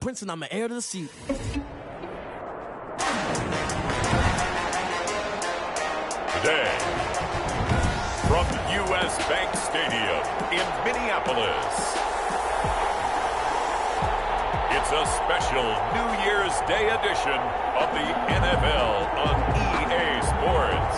Princeton, I'm an heir to the seat. Today, from U.S. Bank Stadium in Minneapolis, it's a special New Year's Day edition of the NFL on EA Sports.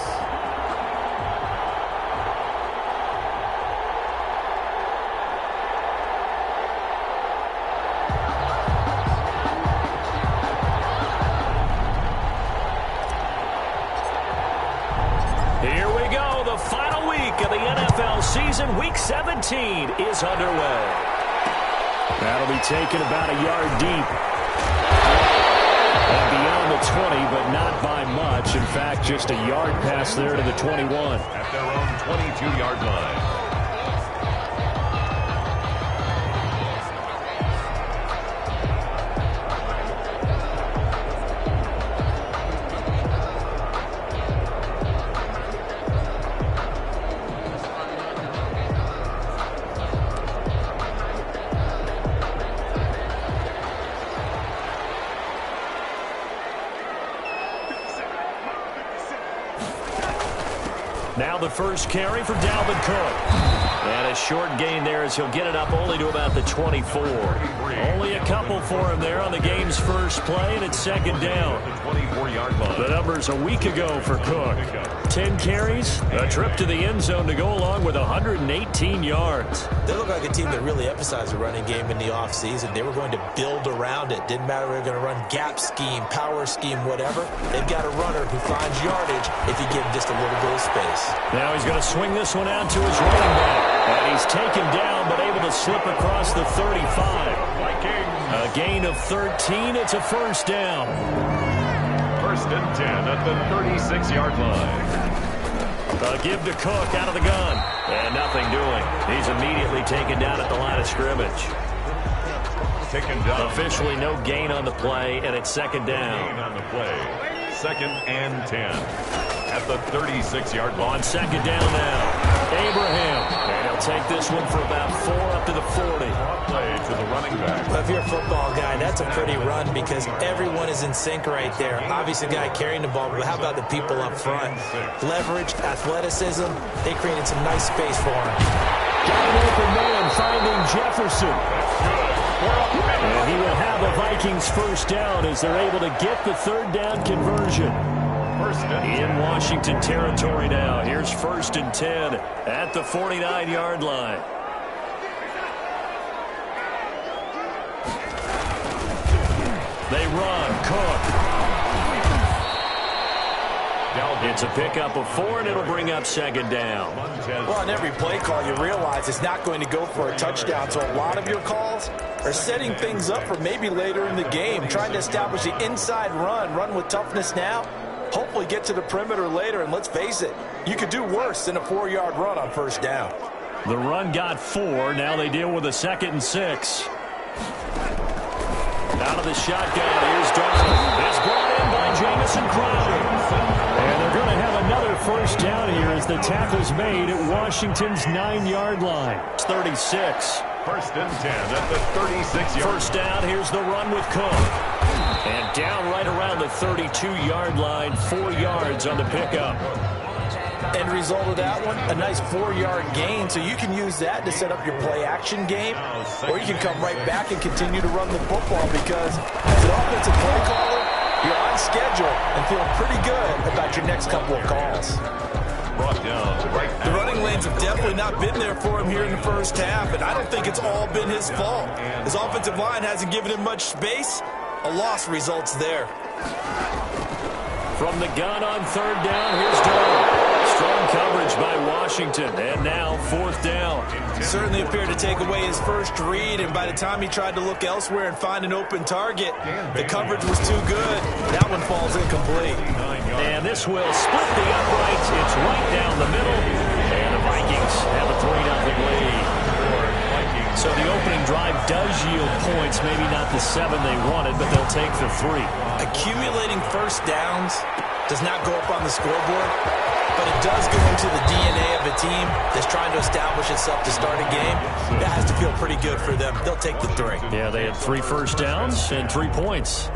Here we go. The final week of the NFL season. Week 17 is underway. That'll be taken about a yard deep. And beyond the 20, but not by much. In fact, just a yard pass there to the 21. At their own 22-yard line. Now the first carry for Dalvin Cook. And a short gain there as he'll get it up only to about the 24. Only a couple for him there on the game's first play, and it's second down. The numbers a week ago for Cook. 10 carries, a trip to the end zone to go along with 118 yards. They look like a team that really emphasized the running game in the offseason. They were going to build around it. Didn't matter if they were going to run gap scheme, power scheme, whatever. They've got a runner who finds yardage if you give him just a little bit of space. Now he's going to swing this one out to his running back. And he's taken down, but able to slip across the 35. A gain of 13. It's a first down. First and 10 at the 36-yard line. A give to Cook out of the gun. And nothing doing. He's immediately taken down at the line of scrimmage. Taken down. Officially no gain on the play, and it's second down. Gain on the play. Second and 10 at the 36-yard line. On second down now. Abraham. And he'll take this one for about 4 up to the 40. Play to the running back. Well, if you're a football guy, that's a pretty run because everyone is in sync right there. Obviously, the guy carrying the ball, but how about the people up front? Leverage, athleticism, they created some nice space for him. Got an open man finding Jefferson. And he will have a Vikings first down as they're able to get the third down conversion. In Washington territory now. Here's first and 10 at the 49-yard line. They run. Cook. It's a pickup of 4, and it'll bring up second down. Well, on every play call, you realize it's not going to go for a touchdown, so a lot of your calls are setting things up for maybe later in the game, trying to establish the inside run with toughness now, hopefully get to the perimeter later, and let's face it, you could do worse than a 4-yard run on first down. The run got 4. Now they deal with a 2nd and 6. Out of the shotgun, here's Darnold. It's brought in by Jamison Crowder. And they're going to have another first down here as the tackle's made at Washington's 9-yard line. It's 36. First and 10 at the 36-yard line. First down, here's the run with Cook. And down right around the 32-yard line, 4 yards on the pickup. End result of that one, a nice 4-yard gain, so you can use that to set up your play-action game, or you can come right back and continue to run the football because as an offensive play caller, you're on schedule and feeling pretty good about your next couple of calls. Brought down right now. The running lanes have definitely not been there for him here in the first half, and I don't think it's all been his fault. His offensive line hasn't given him much space. A loss results there. From the gun on third down, here's Darnold. Strong coverage by Washington, and now 4th down. Certainly appeared to take away his first read, and by the time he tried to look elsewhere and find an open target, the coverage was too good. That one falls incomplete. And this will split the uprights. It's right down the middle, and the Vikings have a 3-0 lead. So the opening drive does yield points, maybe not the 7 they wanted, but they'll take the 3. Accumulating first downs does not go up on the scoreboard, but it does go into the DNA of a team that's trying to establish itself to start a game. That has to feel pretty good for them. They'll take the 3. Yeah, they had 3 first downs and 3 points.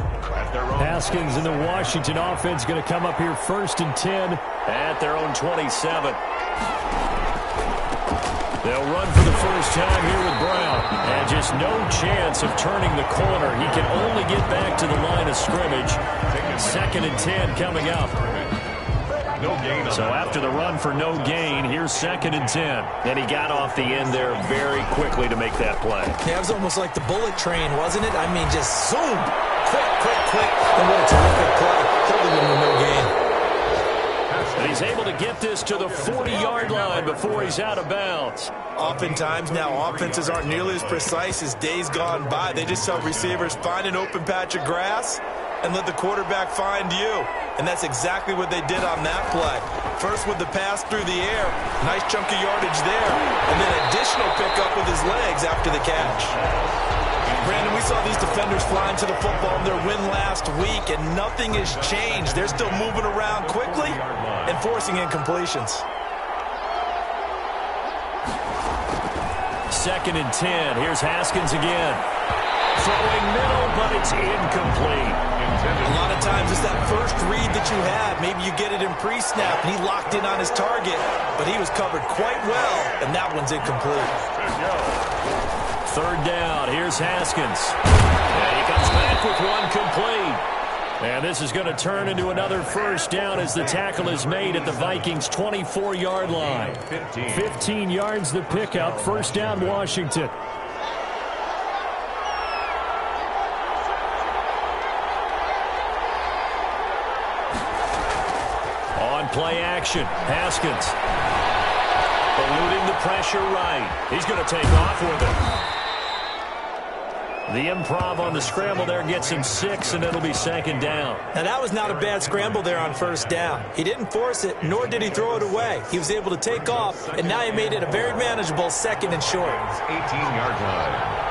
Haskins and the Washington offense going to come up here 1st and 10 at their own 27. They'll run for the first time here with Brown. And just no chance of turning the corner. He can only get back to the line of scrimmage. 2nd and 10 coming up. So after the run for no gain, here's 2nd and 10. And he got off the end there very quickly to make that play. Yeah, it was almost like the bullet train, wasn't it? I mean, just zoom. Quick. And what a terrific play. Totally with no gain. And he's able to get this to the 40-yard line before he's out of bounds. Oftentimes now, offenses aren't nearly as precise as days gone by. They just help receivers find an open patch of grass and let the quarterback find you. And that's exactly what they did on that play. First with the pass through the air. Nice chunk of yardage there. And then additional pickup with his legs after the catch. Brandon, we saw these defenders flying to the football in their win last week, and nothing has changed. They're still moving around quickly and forcing incompletions. 2nd and 10. Here's Haskins again. Throwing middle, but it's incomplete. A lot of times it's that first read that you have. Maybe you get it in pre-snap, and he locked in on his target, but he was covered quite well, and that one's incomplete. 3rd down. Here's Haskins. And he comes back with one complete. And this is going to turn into another first down as the tackle is made at the Vikings' 24-yard line. 15 yards the pickup. 1st down, Washington. On play action, Haskins. Eluding the pressure right. He's going to take off with it. The improv on the scramble there gets him 6, and it'll be 2nd down. Now, that was not a bad scramble there on 1st down. He didn't force it, nor did he throw it away. He was able to take off, and now he made it a very manageable 2nd and short. 18-yard line.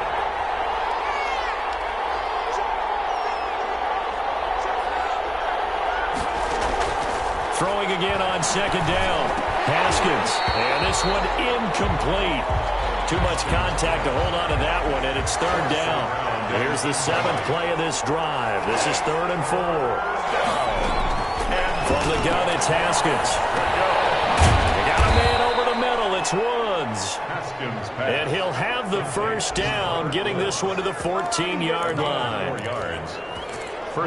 Throwing again on 2nd down. Haskins. And this one incomplete. Too much contact to hold on to that one, and it's 3rd down. Here's the 7th play of this drive. This is 3rd and 4. From the gun, it's Haskins. They got a man over the middle. It's Woods. And he'll have the first down, getting this one to the 14-yard line.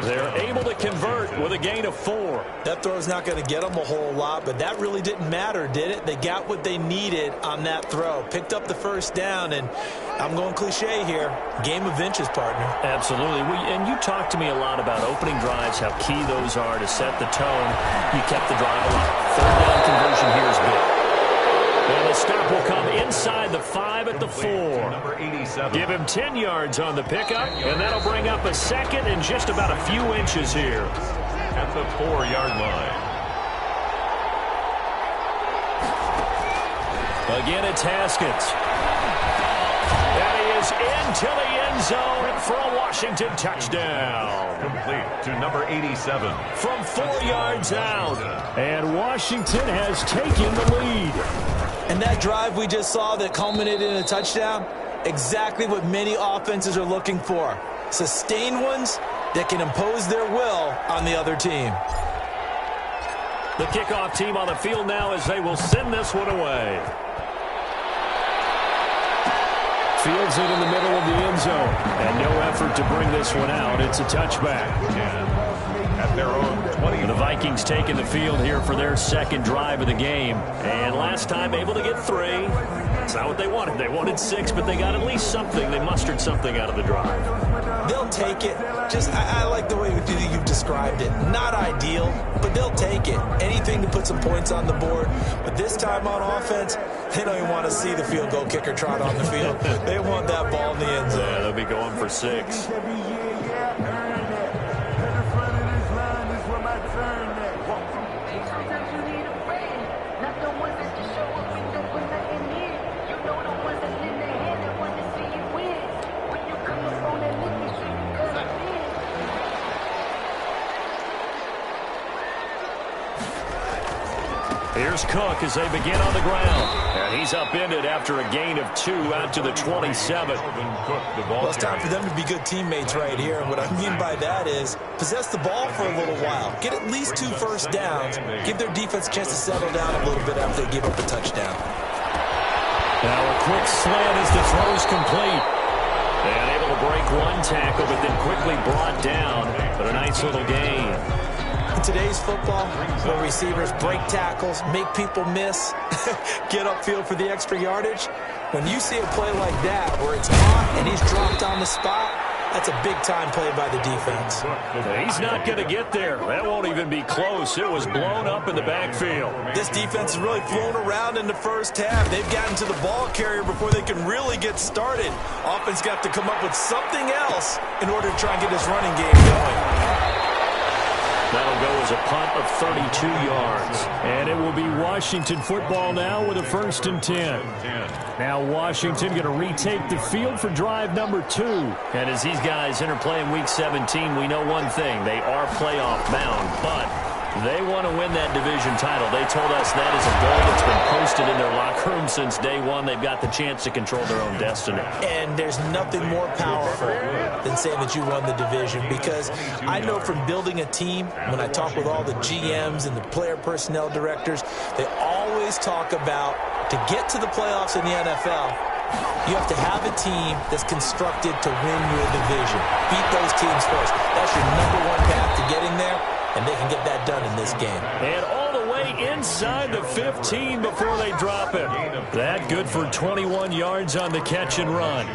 They're able to convert with a gain of 4. That throw's not going to get them a whole lot, but that really didn't matter, did it? They got what they needed on that throw. Picked up the first down, and I'm going cliche here. Game of inches, partner. Absolutely. And you talked to me a lot about opening drives, how key those are to set the tone. You kept the drive alive. 3rd down conversion here is big. And the stop will come inside the 5 at the 4. Give him 10 yards on the pickup, and that'll bring up a 2nd and just about a few inches here. At the 4-yard line. Again, it's Haskins. And he is into the end zone for a Washington touchdown. Complete to number 87. From 4 yards out. And Washington has taken the lead. And that drive we just saw that culminated in a touchdown, exactly what many offenses are looking for. Sustained ones that can impose their will on the other team. The kickoff team on the field now as they will send this one away. Fields it in the middle of the end zone. And no effort to bring this one out. It's a touchback. At their own 20. The Vikings taking the field here for their 2nd drive of the game. And last time able to get 3. That's not what they wanted. They wanted 6, but they got at least something. They mustered something out of the drive. They'll take it. I like the way you've described it. Not ideal, but they'll take it. Anything to put some points on the board. But this time on offense, they don't even want to see the field goal kicker trot on the field. They want that ball in the end zone. Yeah, they'll be going for 6. Here's Cook as they begin on the ground. And he's upended after a gain of 2 out to the 27. Well, it's time for them to be good teammates right here. And what I mean by that is possess the ball for a little while. Get at least 2 first downs. Give their defense a chance to settle down a little bit after they give up a touchdown. Now a quick slant as the throw's complete. And able to break 1 tackle, but then quickly brought down. But a nice little gain. In today's football, where receivers break tackles, make people miss, get upfield for the extra yardage, when you see a play like that where it's caught and he's dropped on the spot, that's a big-time play by the defense. He's not going to get there. That won't even be close. It was blown up in the backfield. This defense has really flown around in the first half. They've gotten to the ball carrier before they can really get started. Offense got to come up with something else in order to try and get this running game going. That'll go as a punt of 32 yards. And it will be Washington football now with a 1st and 10. Now Washington going to retake the field for drive number 2. And as these guys interplay in Week 17, we know one thing. They are playoff bound, but they want to win that division title. They told us that is a goal that's been posted in their locker room since day one. They've got the chance to control their own destiny. And there's nothing more powerful than saying that you won the division, because I know from building a team, when I talk with all the GMs and the player personnel directors, they always talk about to get to the playoffs in the NFL, you have to have a team that's constructed to win your division. Beat those teams first. That's your #1 path to getting there. And they can get that done in this game. And all the way inside the 15 before they drop it. That good for 21 yards on the catch and run.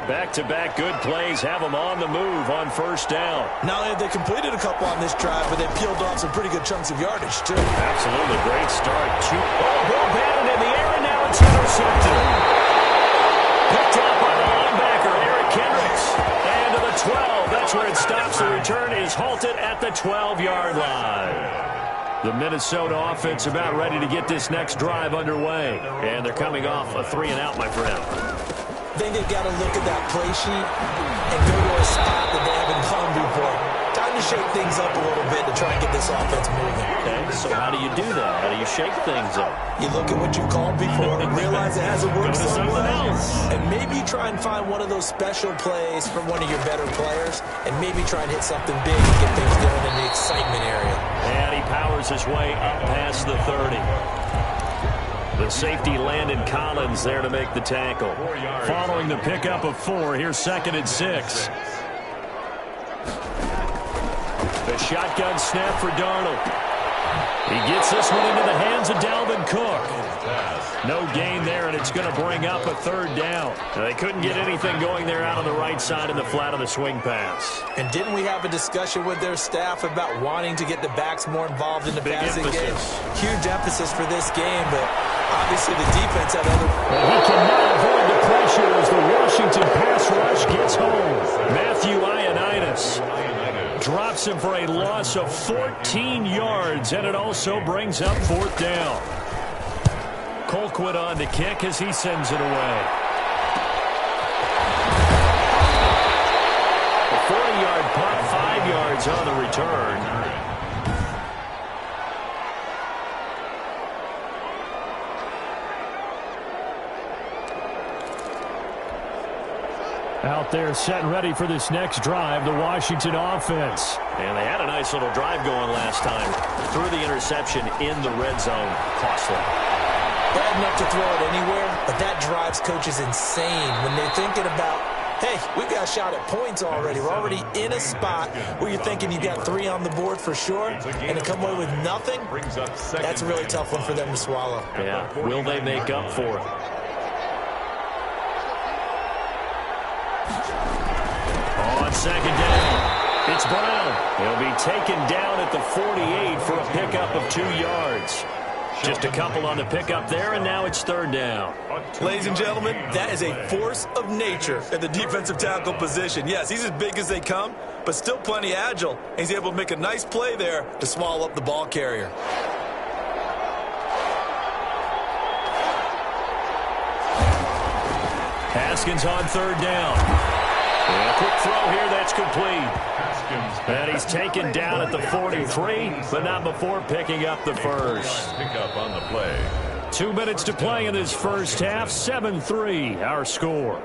Back-to-back good plays have them on the move on 1st down. Not only have they completed a couple on this drive, but they peeled off some pretty good chunks of yardage, too. Absolutely great start. Ball batted in the air, and now it's intercepted. Picked up by the linebacker, Eric Kendricks. And to the 12. That's where it stops. The return is halted at the 12-yard line. The Minnesota offense about ready to get this next drive underway. And they're coming off a 3-and-out, my friend. I think they've got to look at that play sheet and go to a spot that they haven't gone before. Time to shake things up a little bit to try and get this offense moving. Okay, so how do you do that? How do you shake things up? You look at what you've called before, realize it hasn't worked somewhere else, and maybe try and find one of those special plays from one of your better players, and maybe try and hit something big and get things going in the excitement area. And he powers his way up past the 30. The safety Landon Collins there to make the tackle. Following the pickup of 4, here's 2nd and 6. The shotgun snap for Darnold. He gets this one into the hands of Dalvin Cook. No gain there, and it's going to bring up a 3rd down. Now, they couldn't get anything going there out on the right side in the flat of the swing pass. And didn't we have a discussion with their staff about wanting to get the backs more involved in the passing game? Huge emphasis for this game, but obviously the defense had other... And he cannot avoid the pressure as the Washington pass rush gets home. Matthew Ioannidis drops him for a loss of 14 yards, and it also brings up 4th down. Colquitt on to kick as he sends it away. A 40-yard punt, 5 yards on the return. Out there set and ready for this next drive, the Washington offense. And they had a nice little drive going last time. Threw the interception in the red zone. Costly. Bad enough to throw it anywhere, but that drives coaches insane when they're thinking about, hey, we've got a shot at points already. We're already in a spot where you're thinking you got 3 on the board for sure, and to come away with nothing, that's a really tough one for them to swallow. Yeah, will they make up for it? On 2nd down, it's Brown. He'll be taken down at the 48 for a pickup of 2 yards. Just a couple on the pickup there, and now it's 3rd down. Ladies and gentlemen, that is a force of nature at the defensive tackle position. Yes, he's as big as they come, but still plenty agile. He's able to make a nice play there to swallow up the ball carrier. Haskins on 3rd down. And a quick throw here, that's complete. And he's taken down at the 43, but not before picking up the first. Pick up on the play. 2 minutes to play in this first half. 7-3, our score.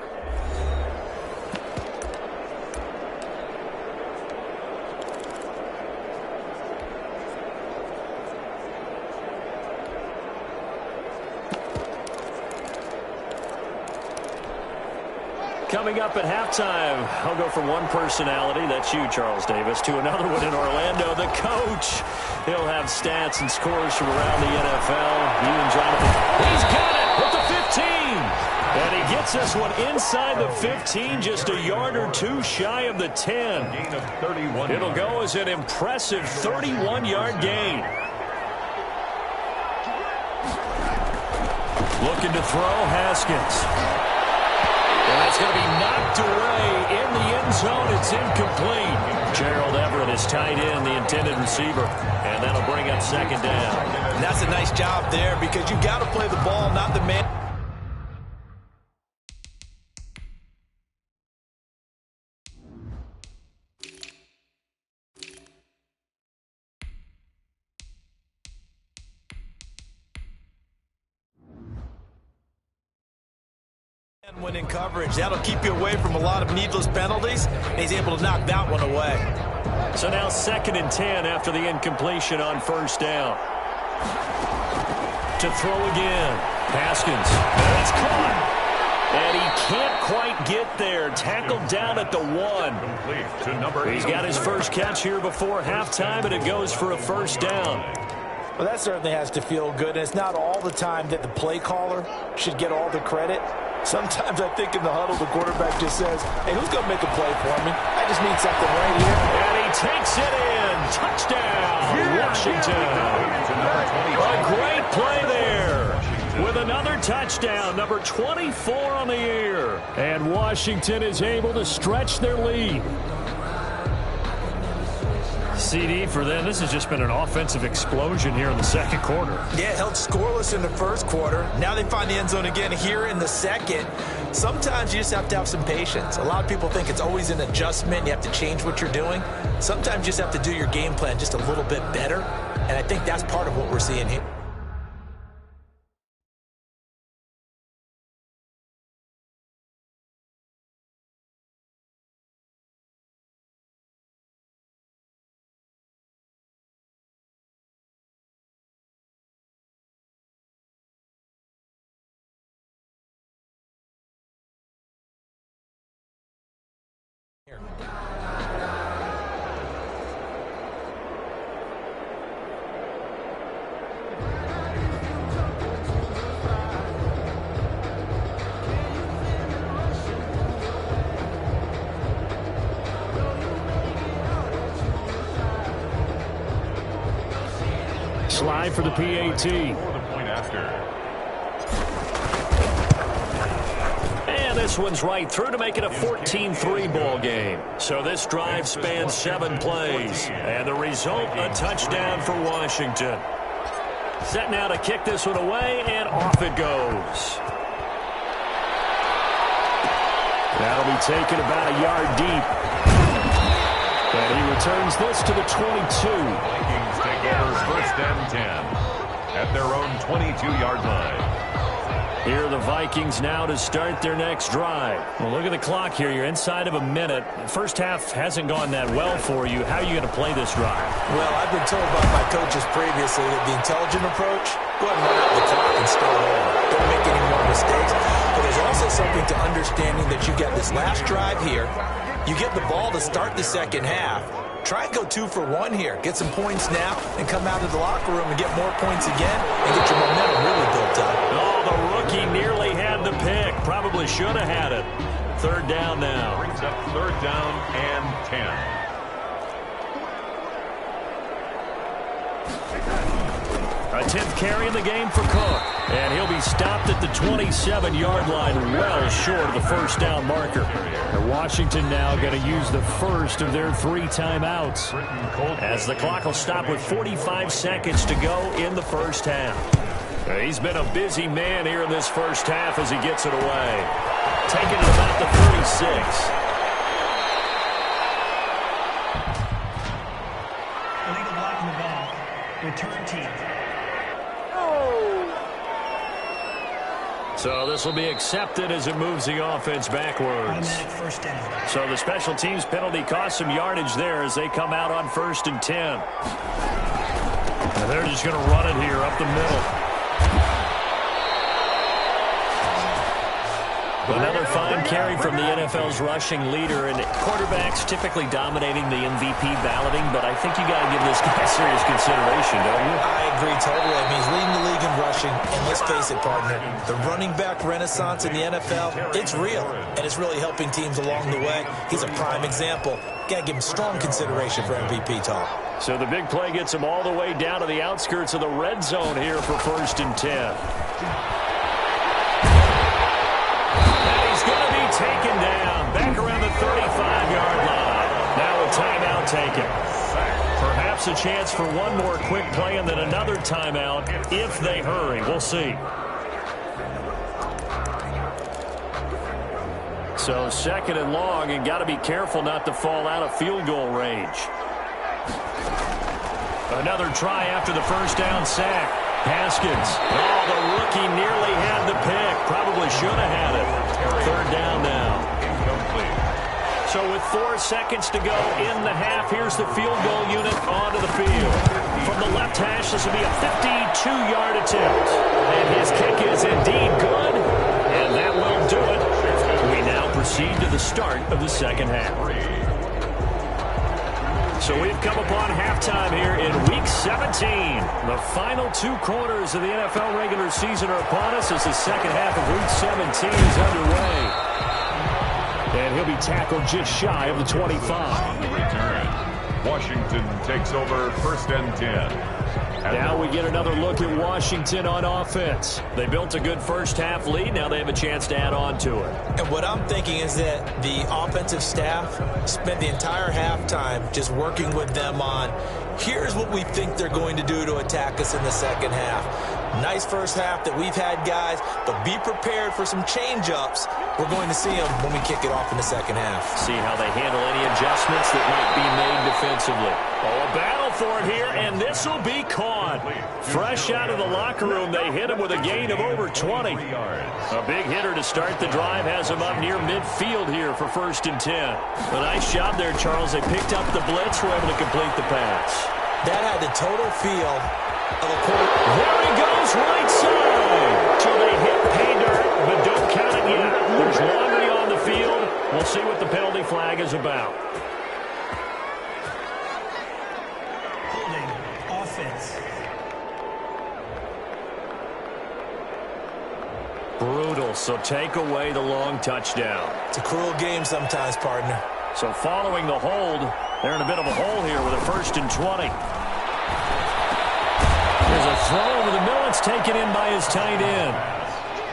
Coming up at halftime, I'll go from one personality, that's you, Charles Davis, to another one in Orlando, the coach. He'll have stats and scores from around the NFL. You and Jonathan, he's got it with the 15. And he gets this one inside the 15, just a yard or two shy of the 10. Gain of 31. It'll go as an impressive 31-yard gain. Looking to throw, Haskins. And that's going to be knocked away in the end zone. It's incomplete. Gerald Everett is tight end, the intended receiver. And that'll bring up second down. And that's a nice job there because you got to play the ball, not the man. When in coverage, that'll keep you away from a lot of needless penalties, and he's able to knock that one away. So now 2nd and 10 after the incompletion on first down. To throw again. Haskins. That's caught. And he can't quite get there. Tackled down at the 1. He's got his first catch here before halftime, and it goes for a first down. Well, that certainly has to feel good, and it's not all the time that the play caller should get all the credit. Sometimes I think in the huddle, the quarterback just says, hey, who's going to make a play for me? I just need something right here. And he takes it in. Touchdown, Washington. A great play there with another touchdown, number 24 on the year. And Washington is able to stretch their lead. CD for them, this has just been an offensive explosion here in the second quarter. Yeah, held scoreless in the first quarter. Now they find the end zone again here in the second. Sometimes you just have to have some patience. A lot of people think it's always an adjustment. You have to change what you're doing. Sometimes you just have to do your game plan just a little bit better. And I think that's part of what we're seeing here. Slide for the PAT. And this one's right through to make it a 14-3 ball game. So this drive spans 7 plays. And the result, a touchdown for Washington. Set now to kick this one away, and off it goes. That'll be taken about a yard deep. And he returns this to the 22. Vikings take over 1st and 10 at their own 22-yard line. Here are the Vikings now to start their next drive. Well, look at the clock here. You're inside of a minute. First half hasn't gone that well for you. How are you going to play this drive? Well, I've been told by my coaches previously that the intelligent approach, go ahead and run out the clock and start over. Don't make any more mistakes. But there's also something to understanding that you get this last drive here. You get the ball to start the second half. Try and go 2 for 1 here. Get some points now and come out of the locker room and get more points again and get your momentum really built up. Oh, the rookie nearly had the pick. Probably should have had it. 3rd down now. Brings up 3rd down and 10. A 10th carry in the game for Cook. And he'll be stopped at the 27-yard line, well short of the first down marker. And Washington now going to use the first of their 3 timeouts, as the clock will stop with 45 seconds to go in the first half. He's been a busy man here in this first half as he gets it away. Taking it about the 36. Return team. So this will be accepted as it moves the offense backwards. Automatic first down. So the special teams penalty cost some yardage there as they come out on 1st and 10. And they're just going to run it here up the middle. Another fine carry from the NFL's rushing leader, and quarterbacks typically dominating the MVP balloting, but I think you got to give this guy serious consideration, don't you? I agree totally. I mean, he's leading the league in rushing, and let's face it, partner, the running back renaissance in the NFL, it's real, and it's really helping teams along the way. He's a prime example. Got to give him strong consideration for MVP talk. So the big play gets him all the way down to the outskirts of the red zone here for 1st and 10. Taken down, back around the 35-yard line. Now a timeout taken. Perhaps a chance for one more quick play and then another timeout if they hurry. We'll see. So 2nd and long, and got to be careful not to fall out of field goal range. Another try after the first down sack. Haskins. Oh, the rookie nearly had the pick. Probably should have had it. 3rd down now. So with 4 seconds to go in the half, here's the field goal unit onto the field. From the left hash, this will be a 52-yard attempt. And his kick is indeed good. And that will do it. We now proceed to the start of the 2nd half. So we've come upon halftime here in Week 17. The final 2 quarters of the NFL regular season are upon us as the 2nd half of Week 17 is underway. And he'll be tackled just shy of the 25. On the return, Washington takes over 1st and 10. Now we get another look at Washington on offense. They built a good first half lead. Now they have a chance to add on to it. And what I'm thinking is that the offensive staff spent the entire halftime just working with them on, here's what we think they're going to do to attack us in the 2nd half. Nice first half that we've had, guys, but be prepared for some change-ups. We're going to see them when we kick it off in the 2nd half. See how they handle any adjustments that might be made defensively. Oh, a battle for it here, and this will be caught. Fresh out of the locker room, they hit him with a gain of over 20. A big hitter to start the drive has him up near midfield here for 1st and 10. A nice job there, Charles. They picked up the blitz, were able to complete the pass. That had the total feel of a quarter. There he goes, right side. So they hit pay dirt, but don't count it yet. There's laundry on the field. We'll see what the penalty flag is about. Holding offense. Brutal, so take away the long touchdown. It's a cruel game sometimes, partner. So following the hold, they're in a bit of a hole here with a 1st and 20. There's a throw over the middle. It's taken in by his tight end.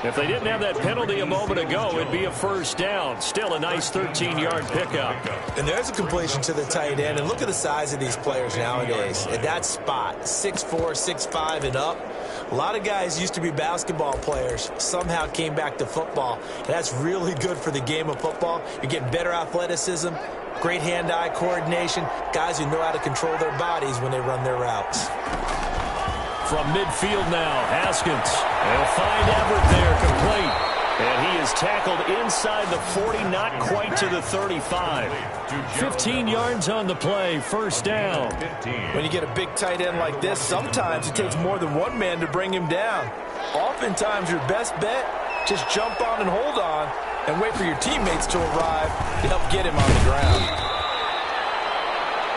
If they didn't have that penalty a moment ago, it'd be a 1st down. Still a nice 13-yard pickup. And there's a completion to the tight end. And look at the size of these players nowadays. At that spot, 6'4", 6'5", and up. A lot of guys used to be basketball players, somehow came back to football. And that's really good for the game of football. You're getting better athleticism, great hand-eye coordination, guys who know how to control their bodies when they run their routes. From midfield now, Haskins. They'll find Everett there, complete. And he is tackled inside the 40, not quite to the 35. 15 yards on the play, 1st down. When you get a big tight end like this, sometimes it takes more than one man to bring him down. Oftentimes, your best bet, just jump on and hold on and wait for your teammates to arrive to help get him on the ground.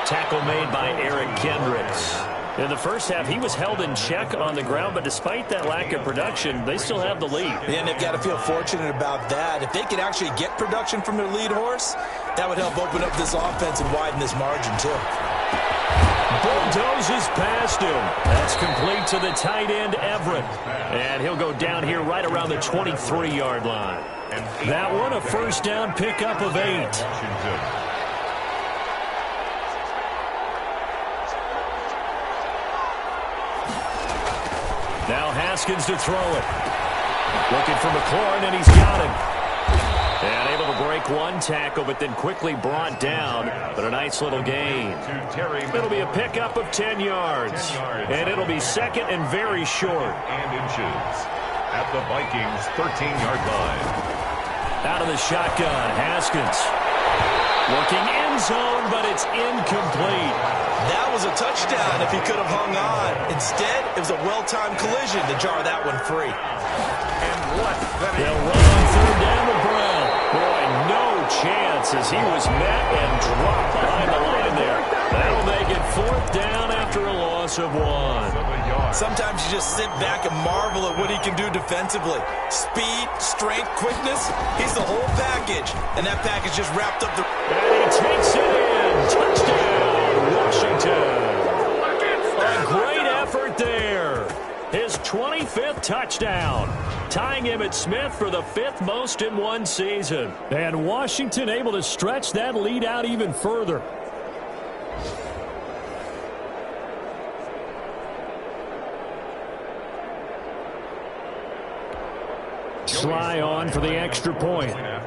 Tackle made by Eric Kendricks. In the first half, he was held in check on the ground, but despite that lack of production, they still have the lead. And they've got to feel fortunate about that. If they could actually get production from their lead horse, that would help open up this offense and widen this margin, too. Bulldozes past him. That's complete to the tight end, Everett. And he'll go down here right around the 23-yard line. That one, a 1st down pickup of 8. Now Haskins to throw it. Looking for McLaurin, and he's got him. And able to break one tackle, but then quickly brought down. But a nice little gain. It'll be a pickup of 10 yards. And it'll be second and very short. And inches at the Vikings' 13-yard line. Out of the shotgun, Haskins. Looking end zone, but it's incomplete. That was a touchdown if he could have hung on. Instead, it was a well-timed collision to jar that one free. They'll run on third down with Brown. Boy, no chance as he was met and dropped behind the line there. That'll make it fourth down after a loss of 1. Sometimes you just sit back and marvel at what he can do defensively. Speed, strength, quickness, he's the whole package. And that package just wrapped up the... And he takes it in. Touchdown, Washington. A great effort there. His 25th touchdown, tying him at Smith for the 5th most in one season. And Washington able to stretch that lead out even further. Sly on for the extra point. And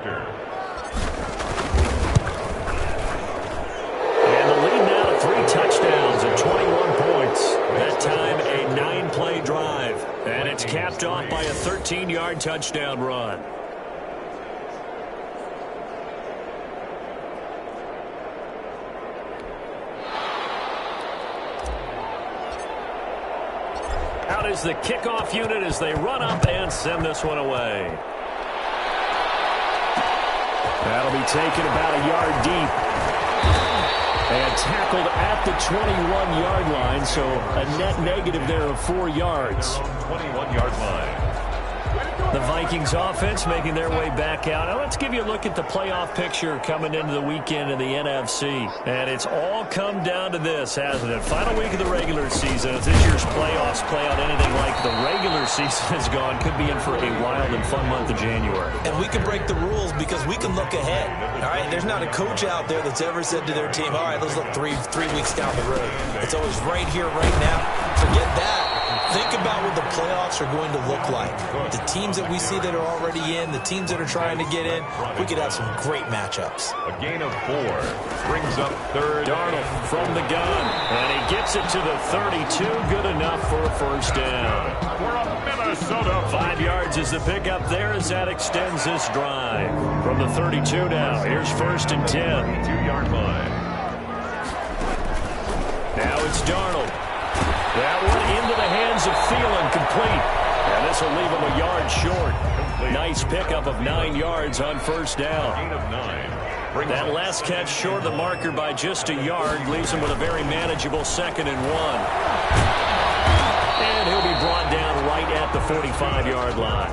the lead now 3 touchdowns and 21 points. That time a 9-play drive. And it's capped off by a 13-yard touchdown run. Out is the kickoff unit as they run up and send this one away. That'll be taken about a yard deep. And tackled at the 21-yard line, so a net negative there of 4 yards. 21-yard line. The Vikings offense making their way back out. Now let's give you a look at the playoff picture coming into the weekend in the NFC. And it's all come down to this, hasn't it? Final week of the regular season. If this year's playoffs play out anything like the regular season has gone, could be in for a wild and fun month of January. And we can break the rules because we can look ahead. All right, there's not a coach out there that's ever said to their team, all right, let's look three weeks down the road. It's always right here, right now. Forget that. Think about what the playoffs are going to look like. The teams that we see that are already in, the teams that are trying to get in, we could have some great matchups. A gain of 4 brings up third. Darnold from the gun, and he gets it to the 32. Good enough for a first down. For a Minnesota. 5 yards is the pickup there as that extends this drive. From the 32 now, here's first and 10. 2-yard line. Now it's Darnold. That one into the hands of Thielen, complete. And this will leave him a yard short. Nice pickup of 9 yards on first down. Gain of 9. That last catch short of the marker by just a yard leaves him with a very manageable 2nd and 1. And he'll be brought down right at the 45-yard line.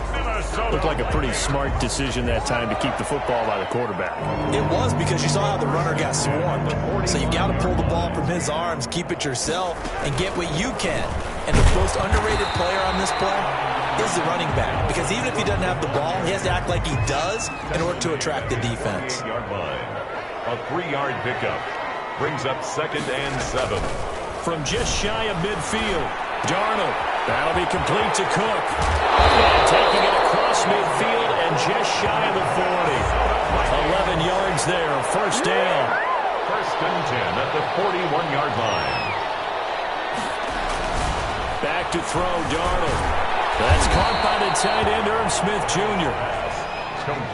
Looked like a pretty smart decision that time to keep the football by the quarterback. It was, because you saw how the runner got swarmed. So you got to pull the ball from his arms, keep it yourself, and get what you can. And the most underrated player on this play is the running back. Because even if he doesn't have the ball, he has to act like he does in order to attract the defense. A 3-yard pickup brings up 2nd and 7. From just shy of midfield, Darnold. That'll be complete to Cook. And taking it across midfield and just shy of the 40. 11 yards there, first down. First and 10 at the 41-yard line. Back to throw, Darnold. That's caught by the tight end, Irv Smith Jr.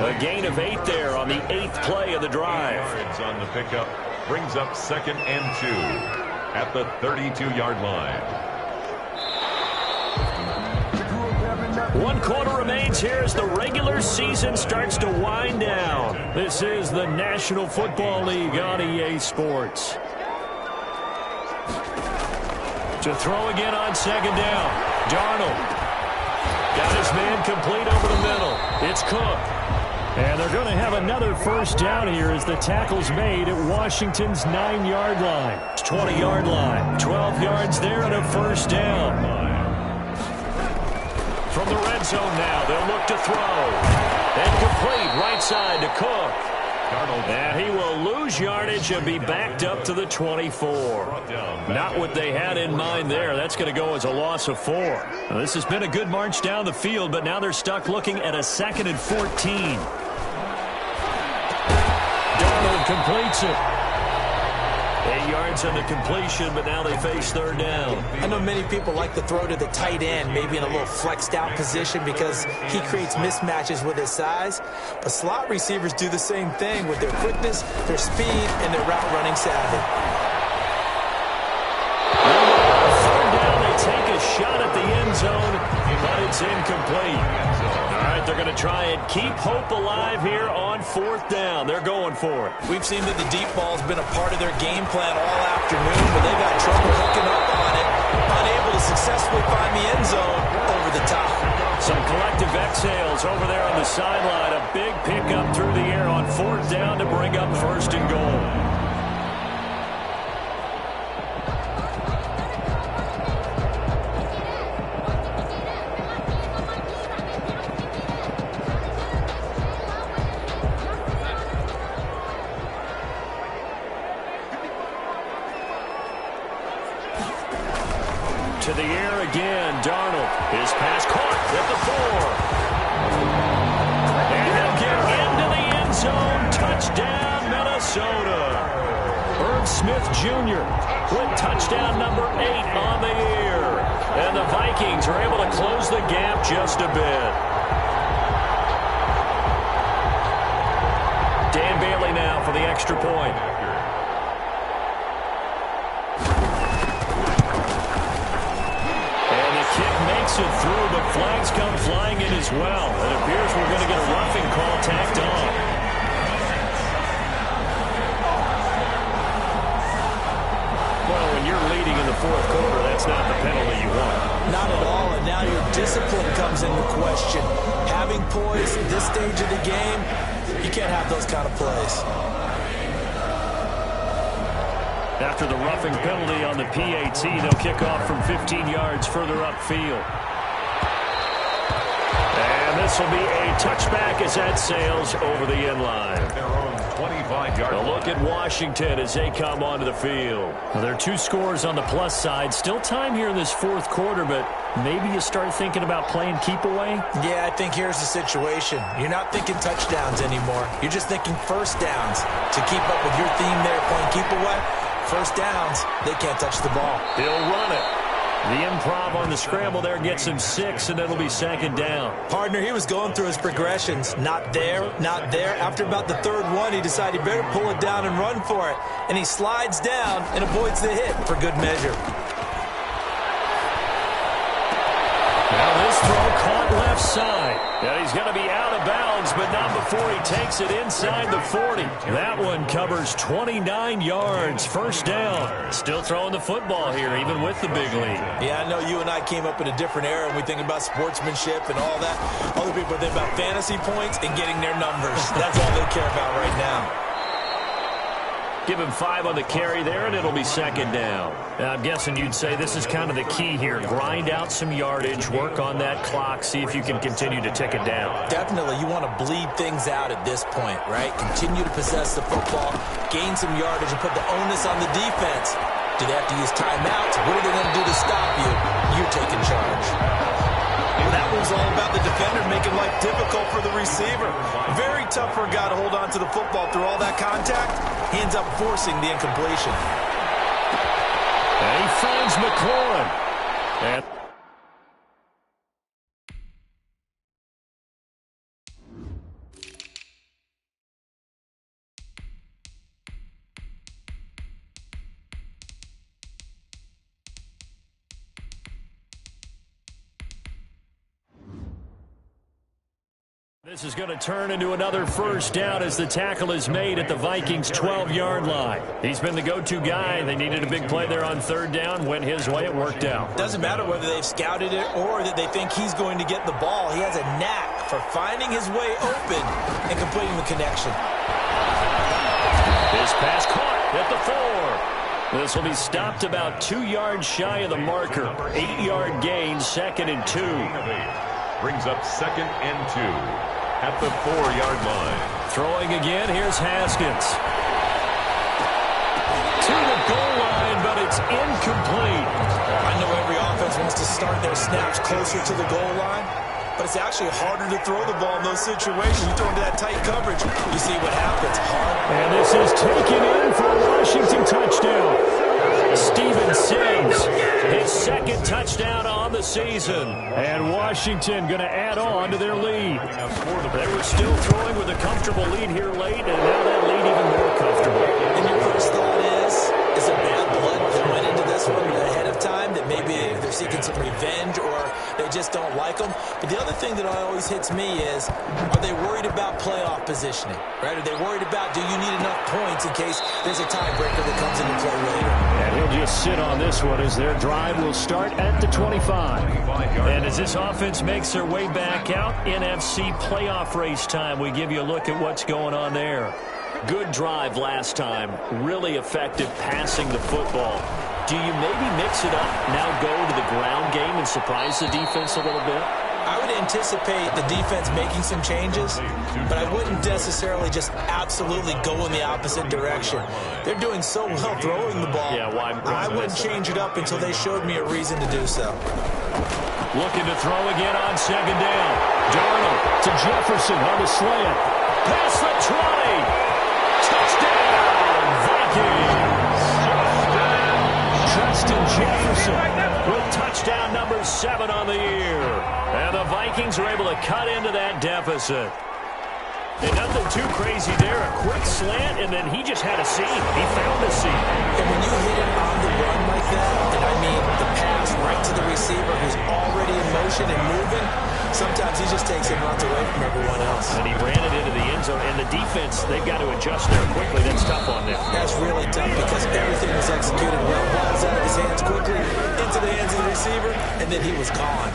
A gain of 8 there on the 8th play of the drive. 8 yards on the pickup brings up 2nd and 2 at the 32-yard line. 1 quarter remains here as the regular season starts to wind down. This is the National Football League on EA Sports. To throw again on 2nd down. Darnold. Got his man complete over the middle. It's Cook. And they're going to have another first down here as the tackle's made at Washington's 9-yard line. 20-yard line. 12 yards there and a first down. From the red zone now, they'll look to throw. And complete right side to Cook. And he will lose yardage and be backed up to the 24. Not what they had in mind there. That's going to go as a loss of 4. Now, this has been a good march down the field, but now they're stuck looking at a 2nd and 14. completes it. 8 yards on the completion, but now they face third down. I know many people like to throw to the tight end, maybe in a little flexed out position because he creates mismatches with his size. But slot receivers do the same thing with their quickness, their speed, and their route running savvy. Third down, they take a shot at the end zone, but it's incomplete. All right, they're going to try and keep hope alive here on fourth down. They're going for it. We've seen that the deep ball has been a part of their game plan all afternoon, but they got trouble hooking up on it, unable to successfully find the end zone over the top. Some collective exhales over there on the sideline. A big pickup through the air on fourth down to bring up first and goal. To the air again, Darnold. His pass caught at the 4. And he'll get into the end zone. Touchdown, Minnesota. Irv Smith Jr. with touchdown number 8 on the year. And the Vikings are able to close the gap just a bit. Dan Bailey now for the extra point. Makes it through, but flags come flying in as well. It appears we're going to get a roughing call tacked on. Well, when you're leading in the fourth quarter, that's not the penalty you want. Not at all, and now your discipline comes into question. Having poise at this stage of the game, you can't have those kind of plays. After the roughing penalty on the PAT, they'll kick off from 15 yards further upfield. And this will be a touchback as that sails over the end line. Their own 25-yard line. A look at Washington as they come onto the field. Well, there are 2 scores on the plus side. Still time here in this fourth quarter, but maybe you start thinking about playing keep away? Yeah, I think here's the situation. You're not thinking touchdowns anymore. You're just thinking first downs. To keep up with your theme there, playing keep away, first downs, they can't touch the ball. He'll run it. The improv on the scramble there gets him 6, and it'll be second down. Partner, he was going through his progressions. Not there, not there. After about the third one, he decided he better pull it down and run for it. And he slides down and avoids the hit for good measure. Now this throw caught left side. And he's going to be out of bounds, but not before he takes it inside the 40. That one covers 29 yards. First down. Still throwing the football here, even with the big lead. Yeah, I know you and I came up in a different era, and we think about sportsmanship and all that. Other people think about fantasy points and getting their numbers. That's all they care about right now. Give him 5 on the carry there, and it'll be second down. I'm guessing you'd say this is kind of the key here. Grind out some yardage, work on that clock, see if you can continue to tick it down. Definitely. You want to bleed things out at this point, right? Continue to possess the football, gain some yardage, and put the onus on the defense. Do they have to use timeouts? What are they going to do to stop you? You're taking charge. Well, that was all about the defender making life difficult for the receiver. Very tough for a guy to hold on to the football through all that contact. He ends up forcing the incompletion. And he finds McLaurin. And this is going to turn into another first down as the tackle is made at the Vikings' 12-yard line. He's been the go-to guy. They needed a big play there on third down. Went his way. It worked out. Doesn't matter whether they've scouted it or that they think he's going to get the ball. He has a knack for finding his way open and completing the connection. His pass caught at the 4. This will be stopped about 2 yards shy of the marker. 8-yard gain, second and 2. Brings up second and 2. At the 4-yard line. Throwing again, here's Haskins. To the goal line, but it's incomplete. I know every offense wants to start their snaps closer to the goal line, but it's actually harder to throw the ball in those situations. You throw into that tight coverage, you see what happens. Hard. And this is taken in for a Washington touchdown. Steven Sims, his second touchdown on the season. And Washington going to add on to their lead. They were still throwing with a comfortable lead here late, and now that lead even more comfortable. And your first thought is it bad blood that went into this one ahead of time, that maybe they're seeking some revenge or they just don't like them? But the other thing that always hits me is, are they worried about playoff positioning? Right? Are they worried about, do you need enough points in case there's a tiebreaker that comes into play later? And he'll just sit on this one as their drive will start at the 25. And as this offense makes their way back out, NFC playoff race time, we give you a look at what's going on there. Good drive last time. Really effective passing the football. Do you maybe mix it up, now go to the ground game and surprise the defense a little bit? I would anticipate the defense making some changes, but I wouldn't necessarily just absolutely go in the opposite direction. They're doing so well throwing the ball. Yeah, why I wouldn't change it up until they showed me a reason to do so. Looking to throw again on second down. Darnold to Jefferson on the slant. Past the 20. Touchdown, Vikings. Justin Jefferson with touchdown number 7 on the year. And the Vikings are able to cut into that deficit. And nothing too crazy there. A quick slant, and then he just had a seam. He found a seam. And when you hit it on the run like that, and I mean the pass right to the receiver who's already in motion and moving, sometimes he just takes it and runs away from everyone else. And he ran it into the end zone. And the defense, they've got to adjust there quickly. That's tough on them. That's really tough because everything was executed well. Ball's out of his hands quickly, into the hands of the receiver, and then he was gone.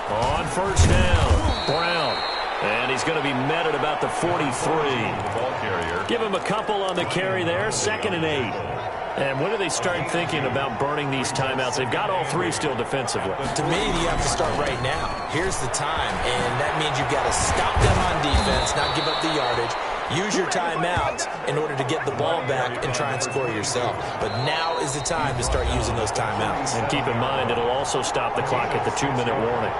On first down, Brown. And he's going to be met at about the 43. Give him a couple on the carry there, 2nd and 8. And when do they start thinking about burning these timeouts? They've got all 3 still defensively. To me, you have to start right now. Here's the time, and that means you've got to stop them on defense, not give up the yardage. Use your timeouts in order to get the ball back and try and score yourself. But now is the time to start using those timeouts. And keep in mind, it'll also stop the clock at the 2-minute warning.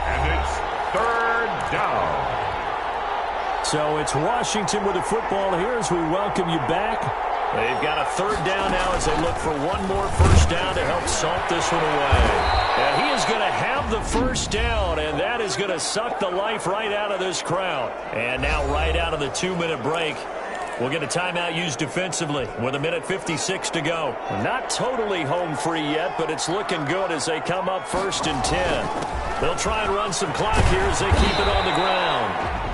And it's 3rd down. So it's Washington with the football here as we welcome you back. They've got a 3rd down now as they look for one more first down to help salt this one away. And he is going to have the first down, and that is going to suck the life right out of this crowd. And now right out of the 2-minute break, we'll get a timeout used defensively with 1:56 to go. Not totally home free yet, but it's looking good as they come up 1st and 10. They'll try and run some clock here as they keep it on the ground.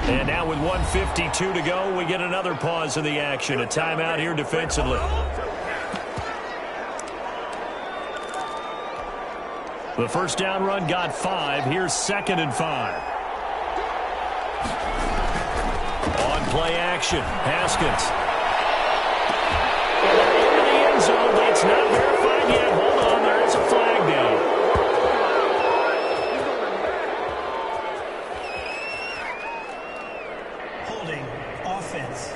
And now with 1:52 to go, we get another pause in the action. A timeout here defensively. The first down run got 5. Here's 2nd and 5. On play action, Haskins. Into the end zone. That's not verified yet. Hold on, there is a flag down. Holding offense.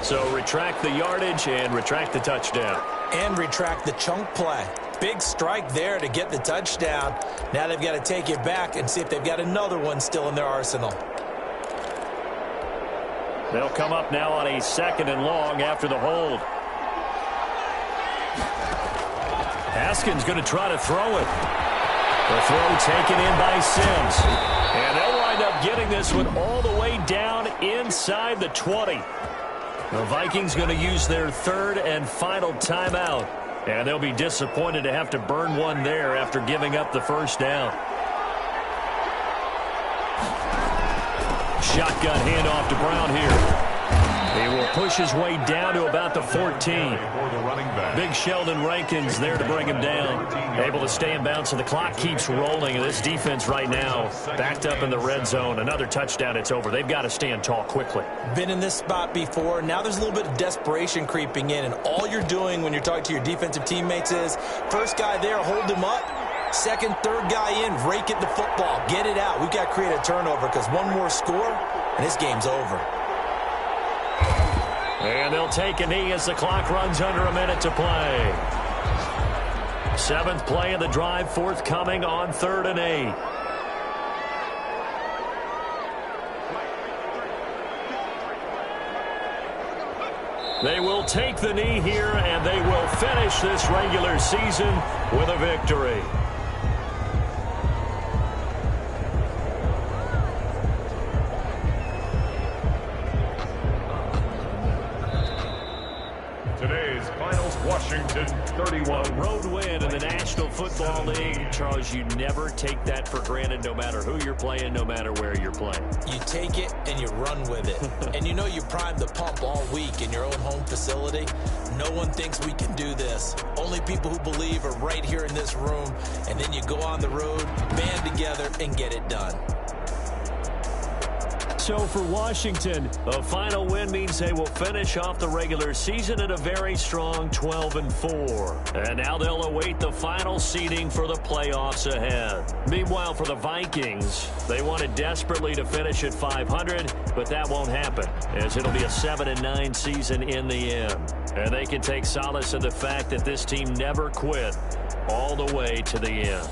So retract the yardage and retract the touchdown. And retract the chunk play. Big strike there to get the touchdown. Now they've got to take it back and see if they've got another one still in their arsenal. They'll come up now on a 2nd and long after the hold. Haskins going to try to throw it. The throw taken in by Sims. And they'll wind up getting this one all the way down inside the 20. The Vikings going to use their 3rd and final timeout. And they'll be disappointed to have to burn one there after giving up the first down. Shotgun handoff to Brown here. He will push his way down to about the 14. Big Sheldon Rankins there to bring him down. Able to stay in bounds, so the clock keeps rolling. And this defense right now backed up in the red zone. Another touchdown, it's over. They've got to stand tall quickly. Been in this spot before. Now there's a little bit of desperation creeping in. And all you're doing when you're talking to your defensive teammates is, first guy there, hold him up. 2nd, 3rd guy in, rake it the football. Get it out. We've got to create a turnover because one more score, and this game's over. And they'll take a knee as the clock runs under a minute to play. 7th play of the drive, forthcoming on 3rd and 8. They will take the knee here, and they will finish this regular season with a victory. Today's finals, Washington 31. Road win in the National Football League. Charles, you never take that for granted no matter who you're playing, no matter where you're playing. You take it and you run with it. And you know you primed the pump all week in your own home facility. No one thinks we can do this. Only people who believe are right here in this room. And then you go on the road, band together, and get it done. So for Washington, a final win means they will finish off the regular season at a very strong 12-4. And now they'll await the final seeding for the playoffs ahead. Meanwhile, for the Vikings, they wanted desperately to finish at 500, but that won't happen, as it'll be a 7-9 season in the end. And they can take solace in the fact that this team never quit all the way to the end.